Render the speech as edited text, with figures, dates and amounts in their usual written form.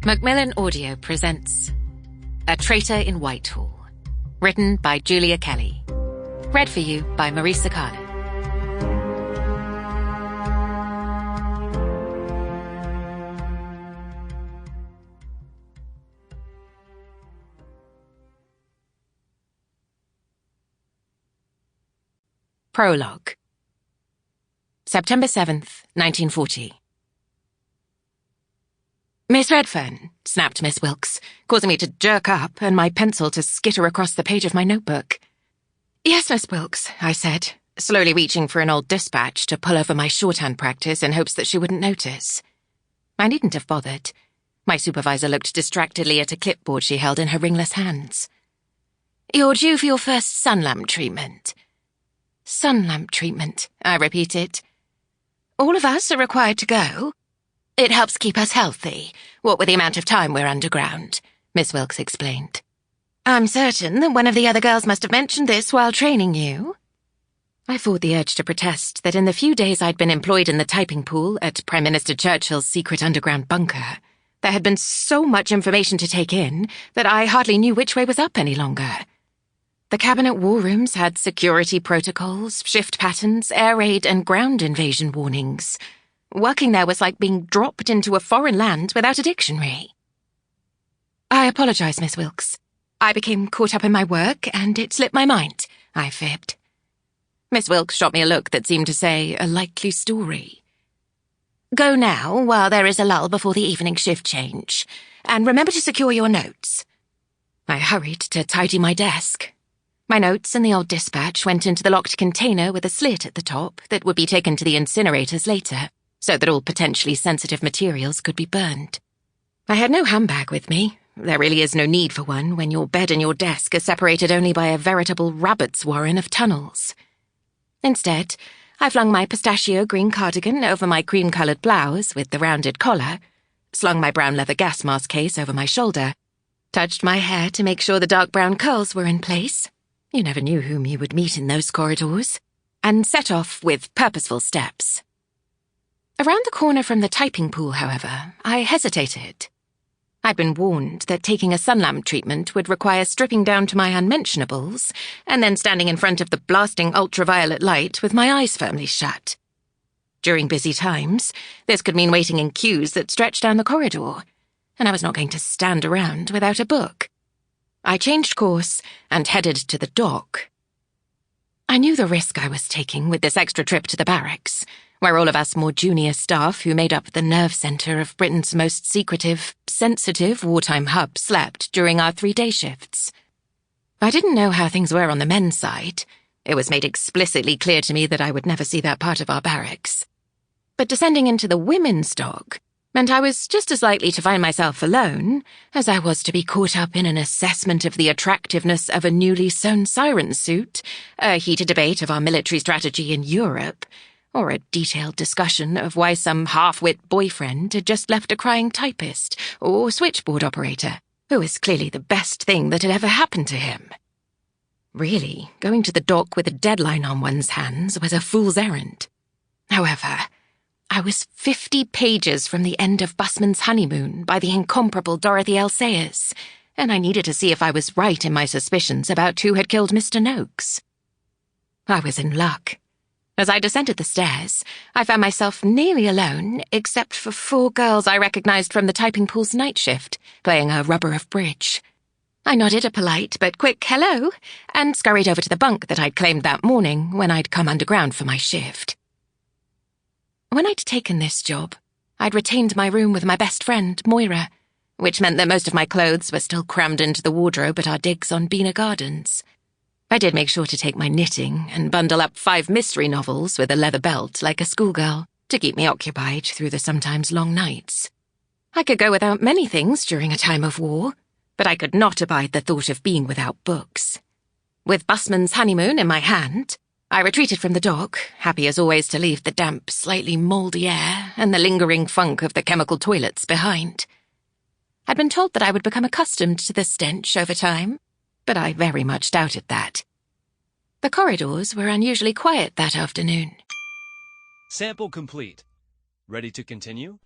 Macmillan Audio presents A Traitor in Whitehall, written by Julia Kelly. Read for you by Marisa, Calin. Prologue. September 7th, 1940. "Miss Redfern," snapped Miss Wilkes, causing me to jerk up and my pencil to skitter across the page of my notebook. "Yes, Miss Wilkes," I said, slowly reaching for an old dispatch to pull over my shorthand practice in hopes that she wouldn't notice. I needn't have bothered. My supervisor looked distractedly at a clipboard she held in her ringless hands. "You're due for your first sun lamp treatment." "Sun lamp treatment," I repeated. "All of us are required to go. It helps keep us healthy, what with the amount of time we're underground," Miss Wilkes explained. "I'm certain that one of the other girls must have mentioned this while training you." I fought the urge to protest that in the few days I'd been employed in the typing pool at Prime Minister Churchill's secret underground bunker, there had been so much information to take in that I hardly knew which way was up any longer. The cabinet war rooms had security protocols, shift patterns, air raid and ground invasion warnings. Working there was like being dropped into a foreign land without a dictionary. "I apologize, Miss Wilkes. I became caught up in my work and it slipped my mind," I fibbed. Miss Wilkes shot me a look that seemed to say, "A likely story." "Go now, while there is a lull before the evening shift change, and remember to secure your notes." I hurried to tidy my desk. My notes and the old dispatch went into the locked container with a slit at the top that would be taken to the incinerators later, so that all potentially sensitive materials could be burned. I had no handbag with me. There really is no need for one when your bed and your desk are separated only by a veritable rabbit's warren of tunnels. Instead, I flung my pistachio green cardigan over my cream-coloured blouse with the rounded collar, slung my brown leather gas mask case over my shoulder, touched my hair to make sure the dark brown curls were in place — you never knew whom you would meet in those corridors — and set off with purposeful steps. Around the corner from the typing pool, however, I hesitated. I'd been warned that taking a sun lamp treatment would require stripping down to my unmentionables and then standing in front of the blasting ultraviolet light with my eyes firmly shut. During busy times, this could mean waiting in queues that stretched down the corridor, and I was not going to stand around without a book. I changed course and headed to the dock. I knew the risk I was taking with this extra trip to the barracks, where all of us more junior staff who made up the nerve centre of Britain's most secretive, sensitive wartime hub slept during our 3-day shifts. I didn't know how things were on the men's side. It was made explicitly clear to me that I would never see that part of our barracks. But descending into the women's dock meant I was just as likely to find myself alone as I was to be caught up in an assessment of the attractiveness of a newly sewn siren suit, a heated debate of our military strategy in Europe, or a detailed discussion of why some half-wit boyfriend had just left a crying typist or switchboard operator, who was clearly the best thing that had ever happened to him. Really, going to the dock with a deadline on one's hands was a fool's errand. However, I was 50 pages from the end of Busman's Honeymoon by the incomparable Dorothy L. Sayers, and I needed to see if I was right in my suspicions about who had killed Mr. Noakes. I was in luck. As I descended the stairs, I found myself nearly alone, except for 4 girls I recognized from the typing pool's night shift, playing a rubber of bridge. I nodded a polite but quick hello, and scurried over to the bunk that I'd claimed that morning when I'd come underground for my shift. When I'd taken this job, I'd retained my room with my best friend, Moira, which meant that most of my clothes were still crammed into the wardrobe at our digs on Beena Gardens. I did make sure to take my knitting and bundle up 5 mystery novels with a leather belt like a schoolgirl to keep me occupied through the sometimes long nights. I could go without many things during a time of war, but I could not abide the thought of being without books. With Busman's Honeymoon in my hand, I retreated from the dock, happy as always to leave the damp, slightly mouldy air and the lingering funk of the chemical toilets behind. I'd been told that I would become accustomed to the stench over time, but I very much doubted that. The corridors were unusually quiet that afternoon. Sample complete. Ready to continue?